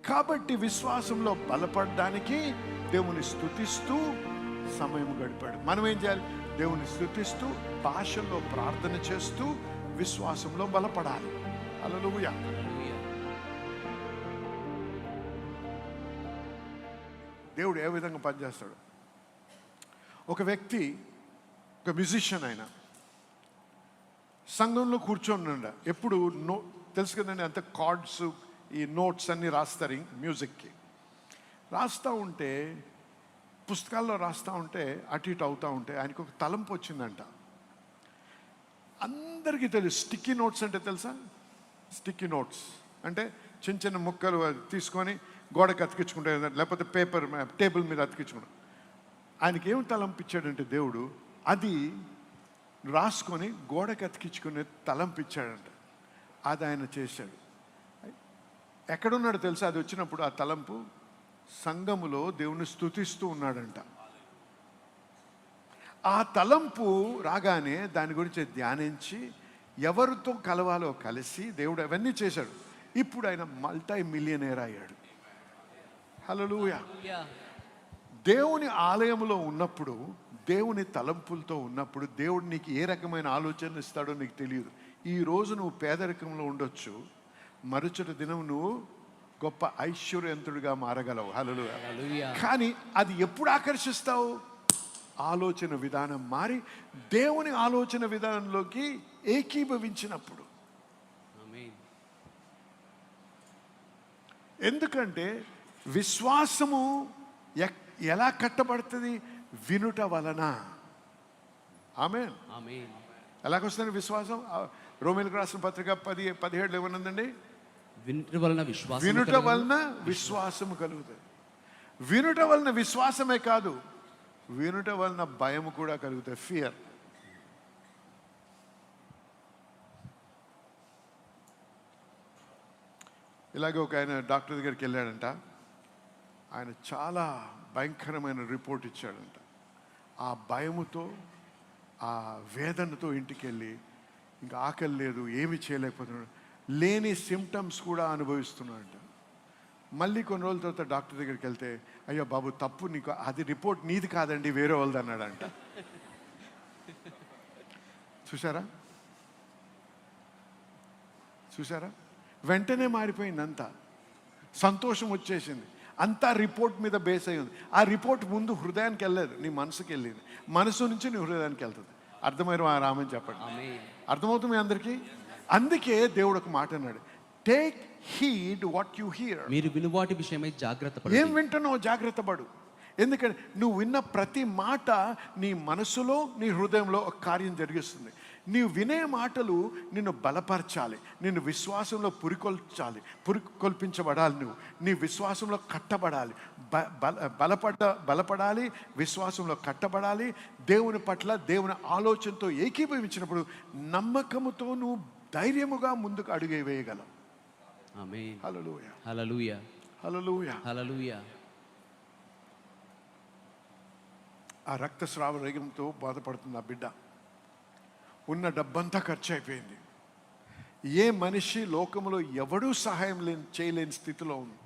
కాబట్టి విశ్వాసంలో బలపడడానికి దేవుని స్తుతిస్తూ సమయం గడిపాడు. మనం ఏం చేయాలి? దేవుని స్తుతిస్తూ భాషల్లో ప్రార్థన చేస్తూ విశ్వాసంలో బలపడాలి. హల్లెలూయా. దేవుడు ఏ విధంగా పనిచేస్తాడు? ఒక వ్యక్తి, ఒక మ్యూజిషియన్, ఆయన సంఘంలో కూర్చొని ఎప్పుడు తెలుసు కదండి, అంత కార్డ్స్, ఈ నోట్స్ అన్నీ రాస్తారు మ్యూజిక్కి. రాస్తూ ఉంటే, పుస్తకాల్లో రాస్తూ ఉంటే అటు ఇటు అవుతూ ఉంటే ఆయనకు ఒక తలంపు వచ్చిందంట. అందరికీ తెలుసు స్టిక్కీ నోట్స్ అంటే తెలుసా? స్టిక్కీ నోట్స్ అంటే చిన్న చిన్న ముక్కలు తీసుకొని గోడకి అతికించుకుంటే, లేకపోతే పేపర్ టేబుల్ మీద అతికించుకుంటాం. ఆయనకి ఏం తలంపించాడంటే దేవుడు, అది రాసుకొని గోడకి అతికించుకునే తలంపించాడంట. అది ఆయన చేశాడు. ఎక్కడున్నాడు తెలుసా? అది వచ్చినప్పుడు ఆ తలంపు సంఘములో దేవుని స్తుతిస్తూ ఉన్నాడంట. ఆ తలంపు రాగానే దాని గురించి ధ్యానించి ఎవరితో కలవాలో కలిసి దేవుడు అవన్నీ చేశాడు. ఇప్పుడు ఆయన మల్టీ మిలియనేర్ అయ్యాడు. హల్లెలూయా. దేవుని ఆలయంలో ఉన్నప్పుడు, దేవుని తలంపులతో ఉన్నప్పుడు దేవుడు నీకు ఏ రకమైన ఆలోచన ఇస్తాడో నీకు తెలియదు. ఈరోజు నువ్వు పేదరికంలో ఉండొచ్చు, మరుసటి దినం నువ్వు గొప్ప ఐశ్వర్యవంతుడిగా మారగలవు. హల్లెలూయా. కానీ అది ఎప్పుడు ఆకర్షిస్తావు? ఆలోచన విధానం మారి దేవుని ఆలోచన విధానంలోకి ఏకీభవించినప్పుడు. ఎందుకంటే విశ్వాసము ఎలా కట్టబడుతుంది? వినుట వలన. ఆమేన్. ఎలాగొస్తుంది విశ్వాసం? రోమీయులకు రాసిన పత్రిక 10:17 ఏమన్నదండి? వినుట వలన విశ్వాసము కలుగుతుంది. వినుట వలన విశ్వాసమే కాదు, వినుట వలన భయం కూడా కలుగుతుంది. ఫియర్. ఇలాగే ఒక ఆయన డాక్టర్ దగ్గరికి వెళ్ళాడంట. ఆయన చాలా భయంకరమైన రిపోర్ట్ ఇచ్చాడంట. ఆ భయముతో, ఆ వేదనతో ఇంటికి వెళ్ళి ఇంకా ఆకలి లేదు, ఏమి చేయలేకపోతున్నాడు, లేని సిమ్టమ్స్ కూడా అనుభవిస్తున్నాడంట. మళ్ళీ కొన్ని రోజుల తర్వాత డాక్టర్ దగ్గరికి వెళ్తే, అయ్యో బాబు తప్పు, నీకు అది రిపోర్ట్ నీది కాదండి, వేరే వాళ్ళది అన్నాడంట. చూసారా? వెంటనే మారిపోయింది అంతా. సంతోషం వచ్చేసింది. అంతా రిపోర్ట్ మీద బేస్ అయ్యి ఉంది. ఆ రిపోర్ట్ ముందు హృదయానికి వెళ్ళలేదు, నీ మనసుకి వెళ్ళింది. మనసు నుంచి నీ హృదయానికి వెళ్తుంది. అర్థమైన రామని చెప్పండి. అర్థమవుతుంది మీ అందరికీ? అందుకే దేవుడు ఒక మాట అన్నాడు, take heed what you here. మీరు విను వాటి విషయమై జాగ్రత్త పడు. ఏం వింటున్నావు? జాగ్రత్త పడు. ఎందుకంటే నువ్వు విన్న ప్రతి మాట నీ మనసులో, నీ హృదయంలో ఒక కార్యం జరిగిస్తుంది. నీవు వినే మాటలు నిన్ను బలపరచాలి, నిన్ను విశ్వాసంలో పురికొల్పించబడాలి. నువ్వు నీ విశ్వాసంలో కట్టబడాలి, బలపడాలి, విశ్వాసంలో కట్టబడాలి. దేవుని పట్ల, దేవుని ఆలోచనతో ఏకీభవించినప్పుడు నమ్మకముతో నువ్వు ధైర్యముగా ముందుకు అడుగు వేయగలవు. ఆమేన్. హల్లెలూయా. హల్లెలూయా. హల్లెలూయా. హల్లెలూయా. ఆ రక్తస్రావ రోగంతో బాధపడుతుంది ఆ బిడ్డ. ఉన్న డబ్బంతా ఖర్చు అయిపోయింది. ఏ మనిషి లోకంలో ఎవడూ సహాయం చేయలేని స్థితిలో ఉంది.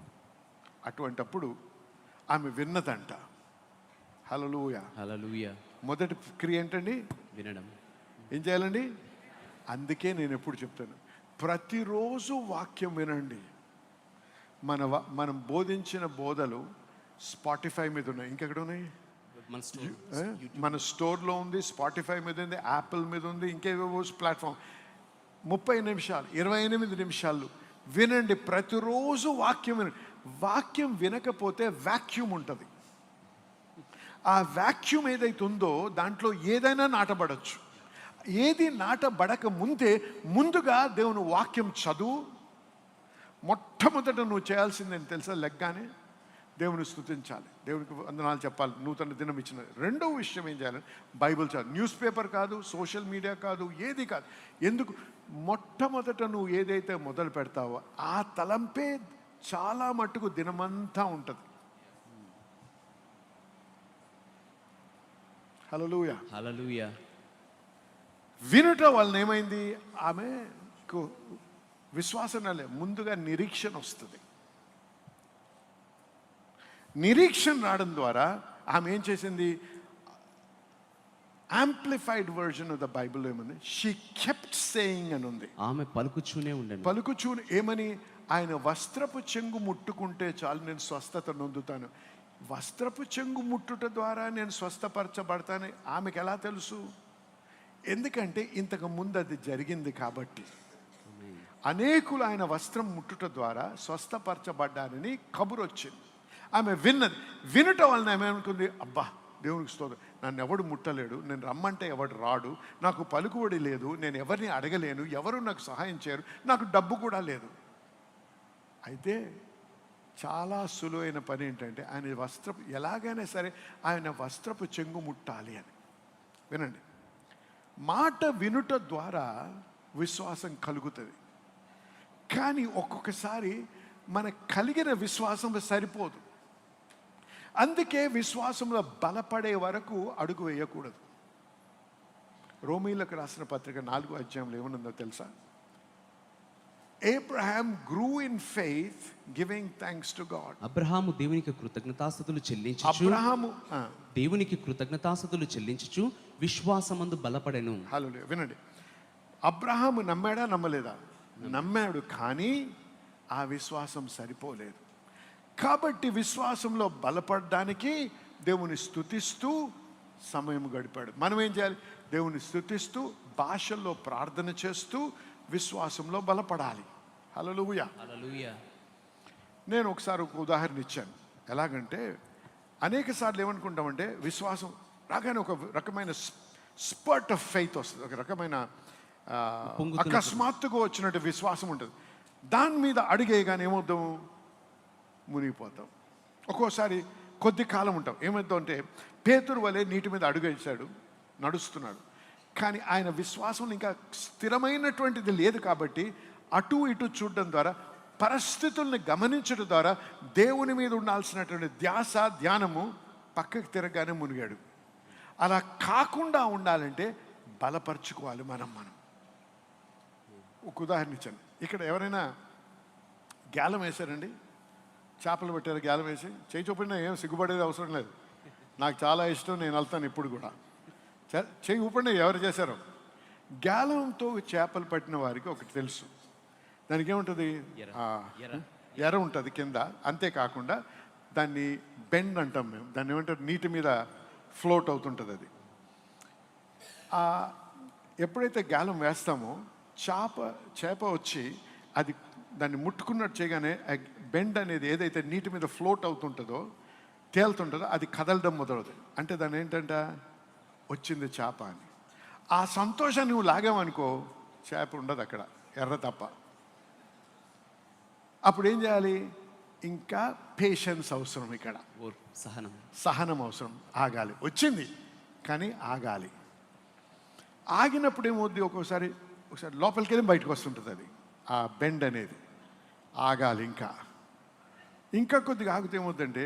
అటువంటప్పుడు ఆమె విన్నదంట. హల్లెలూయా. హల్లెలూయా. మొదటి క్రియ ఏంటండి? వినడం. ఏం చేయాలండి? అందుకే నేను ఎప్పుడు చెప్తాను, ప్రతిరోజు వాక్యం వినండి. మనం బోధించిన బోధలు స్పాటిఫై మీద ఉన్నాయి. ఇంకెక్కడ ఉన్నాయి? మన స్టోర్లో ఉంది, స్పాటిఫై మీద ఉంది, యాపిల్ మీద ఉంది, ఇంకేవో ప్లాట్ఫామ్. 30 నిమిషాలు, 28 నిమిషాలు వినండి. ప్రతిరోజు వాక్యం వినండి. వాక్యం వినకపోతే వాక్యూమ్ ఉంటుంది. ఆ వాక్యూమ్ ఏదైతే ఉందో దాంట్లో ఏదైనా నాటబడచ్చు. ఏది నాటబడక ముందుగా దేవుని వాక్యం చదువు. మొట్టమొదట నువ్వు చేయాల్సిందేంటి తెలుసా? లెగ్గానే దేవుని స్తుతించాలి, దేవునికి వందనాలు చెప్పాలి, నూతన దినం ఇచ్చిన. రెండవ విషయం ఏం చేయాలి? బైబిల్ చదువు. న్యూస్ పేపర్ కాదు, సోషల్ మీడియా కాదు, ఏది కాదు. ఎందుకు? మొట్టమొదట నువ్వు ఏదైతే మొదలు పెడతావో ఆ తలంపే చాలా మట్టుకు దినమంతా ఉంటుంది. హల్లెలూయా. హల్లెలూయా. వినుట వలన ఏమైంది? ఆమెకు విశ్వాసం ముందుగా నిరీక్షణ వస్తుంది. నిరీక్షణ రావడం ద్వారా ఆమె ఏం చేసింది? Amplified version of the Bible ఏముంది? షీ కెప్ట్ సేయింగ్ అని ఉంది. ఆమె పలుకుచూనే ఉండెను. పలుకుచూని ఏమని? ఆయన వస్త్రపు చెంగు ముట్టుకుంటే చాలు నేను స్వస్థత నొందుతాను. వస్త్రపు చెంగు ముట్టుట ద్వారా నేను స్వస్థపరచబడతాను ఆమెకు ఎలా తెలుసు? ఎందుకంటే ఇంతకు ముందు అది జరిగింది కాబట్టి. అనేకులు ఆయన వస్త్రం ముట్టుట ద్వారా స్వస్థపరచబడ్డారని కబురు వచ్చింది. ఆమె విన్నది. వినటం వలన ఆమె అనుకుంది, అబ్బా దేవునికి స్తోత్రం, నన్ను ఎవడు ముట్టలేడు, నేను రమ్మంటే ఎవడు రాడు, నాకు పలుకుబడి లేదు, నేను ఎవరిని అడగలేను, ఎవరు నాకు సహాయం చేయరు, నాకు డబ్బు కూడా లేదు. అయితే చాలా సులువైన పని ఏంటంటే ఆయన వస్త్రపు ఎలాగైనా సరే ఆయన వస్త్రపు చెంగు ముట్టాలి అని. వినండి, మాట వినుట ద్వారా విశ్వాసం కలుగుతుంది. కానీ ఒక్కొక్కసారి మనకు కలిగిన విశ్వాసం సరిపోదు. అందుకే విశ్వాసంలో బలపడే వరకు అడుగు వేయకూడదు. రోమీలకు రాసిన పత్రిక 4వ అధ్యాయంలో ఏమనుందో తెలుసా? Abraham grew in faith, giving thanks to God. Abraham దేవునికి కృతజ్ఞతాస్తుతులు చెల్లించుచు దేవునికి కృతజ్ఞతాస్తుతులు చెల్లించుచు విశ్వాసమందు బలపడెను. హల్లెలూయా. వినండి, అబ్రహాము నమ్మాడా నమ్మలేదా? నమ్మాడు, కానీ ఆ విశ్వాసం సరిపోలేదు. కాబట్టి విశ్వాసంలో బలపడడానికి దేవుని స్తుతిస్తూ సమయం గడిపాడు. మనం ఏం చేయాలి? దేవుని స్తుతిస్తూ భాషల్లో ప్రార్థన చేస్తూ విశ్వాసంలో బలపడాలి. హల్లెలూయా. హల్లెలూయా. నేను ఒకసారి ఒక ఉదాహరణ ఇచ్చాను. ఎలాగంటే అనేక సార్లు ఏమనుకుంటామంటే విశ్వాసం రాగానే ఒక రకమైన స్పర్ట్ ఆఫ్ ఫెయిత్ వస్తుంది, ఒక రకమైన అకస్మాత్తుగా వచ్చినట్టు విశ్వాసం ఉంటుంది. దాని మీద అడిగేయగానే ఏమవుతాం? మునిగిపోతాం. ఒక్కోసారి కొద్ది కాలం ఉంటాం. ఏమవుతాం అంటే పేతురు వలె నీటి మీద అడుగేశాడు, నడుస్తున్నాడు, కానీ ఆయన విశ్వాసం ఇంకా స్థిరమైనటువంటిది లేదు. కాబట్టి అటు ఇటు చూడడం ద్వారా, పరిస్థితుల్ని గమనించడం ద్వారా దేవుని మీద ఉండాల్సినటువంటి ధ్యానము పక్కకు తిరగగానే మునిగాడు. అలా కాకుండా ఉండాలంటే బలపరుచుకోవాలి మనం. ఒక ఉదాహరణ ఇచ్చాను. ఇక్కడ ఎవరైనా గ్యాలం వేశారండి, చేపలు పెట్టారు, గ్యాలం వేసి చేయి చూపినా ఏం సిగ్గుపడేది అవసరం లేదు. నాకు చాలా ఇష్టం, నేను వెళ్తాను ఇప్పుడు కూడా. చేయి ఊపండి ఎవరు చేశారో. గ్యాలంతో చేపలు పట్టిన వారికి ఒకటి తెలుసు, దానికి ఏముంటుంది? ఎర ఉంటుంది కింద. అంతేకాకుండా దాన్ని బెండ్ అంటాం మేము, దాన్ని ఏమంటారు? నీటి మీద ఫ్లోట్ అవుతుంటుంది అది. ఎప్పుడైతే గ్యాలం వేస్తామో చేప వచ్చి అది దాన్ని ముట్టుకున్నట్టు చేయగానే బెండ్ అనేది ఏదైతే నీటి మీద ఫ్లోట్ అవుతుంటుందో, తేలుతుంటుందో, అది కదలడం మొదలవుతుంది. అంటే దాని ఏంటంట? వచ్చింది చేప అని. ఆ సంతోషాన్ని నువ్వు లాగామనుకో, చేప ఉండదు అక్కడ, ఎర్ర తప్ప. అప్పుడు ఏం చేయాలి? ఇంకా పేషెన్స్ అవసరం, ఇక్కడ సహనం అవసరం. ఆగాలి. వచ్చింది కానీ ఆగాలి. ఆగినప్పుడు ఏమవుద్ది? ఒకసారి లోపలికి వెళ్ళి బయటకు వస్తుంటుంది అది, ఆ బెండ్ అనేది. ఆగాలి. ఇంకా కొద్దిగా ఆగితే ఏమవుతుందంటే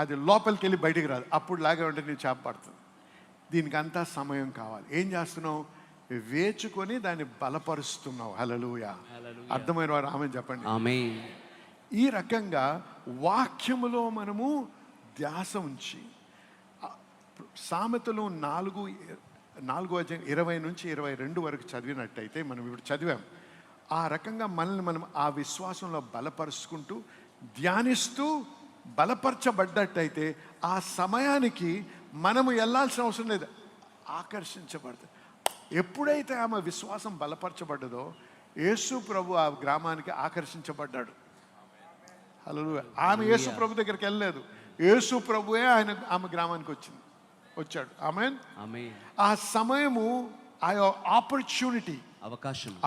అది లోపలికి వెళ్ళి బయటికి రాదు. అప్పుడు లాగా ఉంటే నీ చేప పడుతుంది. దీనికి అంతా సమయం కావాలి. ఏం చేస్తున్నావు? వేచుకొని దాన్ని బలపరుస్తున్నావు. హల్లెలూయా. అర్థమైన వారు ఆమెన్ చెప్పండి. ఆమేన్. ఈ రకంగా వాక్యములో మనము ధ్యాస ఉంచి, సామెతలు 4:20 నుంచి 22 వరకు చదివినట్టయితే, మనం ఇప్పుడు చదివాం. ఆ రకంగా మనల్ని మనం ఆ విశ్వాసంలో బలపరుచుకుంటూ ధ్యానిస్తూ బలపరచబడ్డట్టయితే ఆ సమయానికి మనము వెళ్ళాల్సిన అవసరం లేదు, ఆకర్షించబడుతుంది. ఎప్పుడైతే ఆమె విశ్వాసం బలపరచబడ్డదో యేసు ప్రభు ఆ గ్రామానికి ఆకర్షించబడ్డాడు. హల్లెలూయా. ఆమె యేసు ప్రభు దగ్గరికి వెళ్ళలేదు, యేసు ప్రభువే ఆమె గ్రామానికి వచ్చాడు. ఆమేన్. ఆ సమయము, ఆ ఆపర్చునిటీ,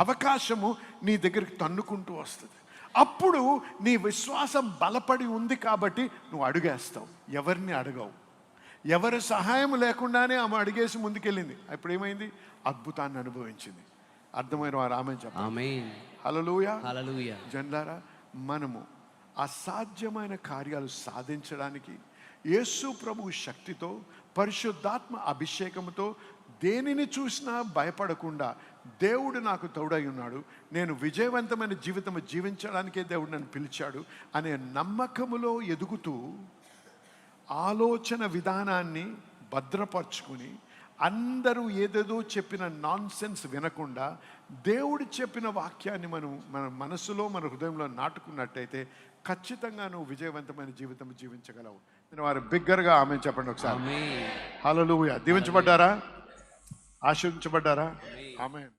అవకాశము నీ దగ్గరికి తన్నుకుంటూ వస్తుంది. అప్పుడు నీ విశ్వాసం బలపడి ఉంది కాబట్టి నువ్వు అడుగేస్తావు, ఎవరిని అడగవు. ఎవరి సహాయం లేకుండానే ఆమె అడిగేసి ముందుకెళ్ళింది. అప్పుడు ఏమైంది? అద్భుతాన్ని అనుభవించింది. అర్థమైన వారు ఆమేన్ చెప్పండి. హల్లెలూయా. జనులారా, మనము అసాధ్యమైన కార్యాలు సాధించడానికి యేసు ప్రభు శక్తితో, పరిశుద్ధాత్మ అభిషేకంతో దేనిని చూసినా భయపడకుండా, దేవుడు నాకు తోడై ఉన్నాడు, నేను విజయవంతమైన జీవితం జీవించడానికే దేవుడు నన్ను పిలిచాడు అనే నమ్మకములో ఎదుగుతూ ఆలోచన విధానాన్ని భద్రపరుచుకుని అందరూ ఏదేదో చెప్పిన నాన్సెన్స్ వినకుండా దేవుడు చెప్పిన వాక్యాన్ని మన మనసులో మన హృదయంలో నాటుకున్నట్టయితే ఖచ్చితంగా నువ్వు విజయవంతమైన జీవితం జీవించగలవు. నేను వారు బిగ్గరగా ఆమె చెప్పండి ఒకసారి. ఆమేన్. హల్లెలూయా. దీవించబడ్డారా? ఆశీర్వదించబడ్డారా? ఆమేన్.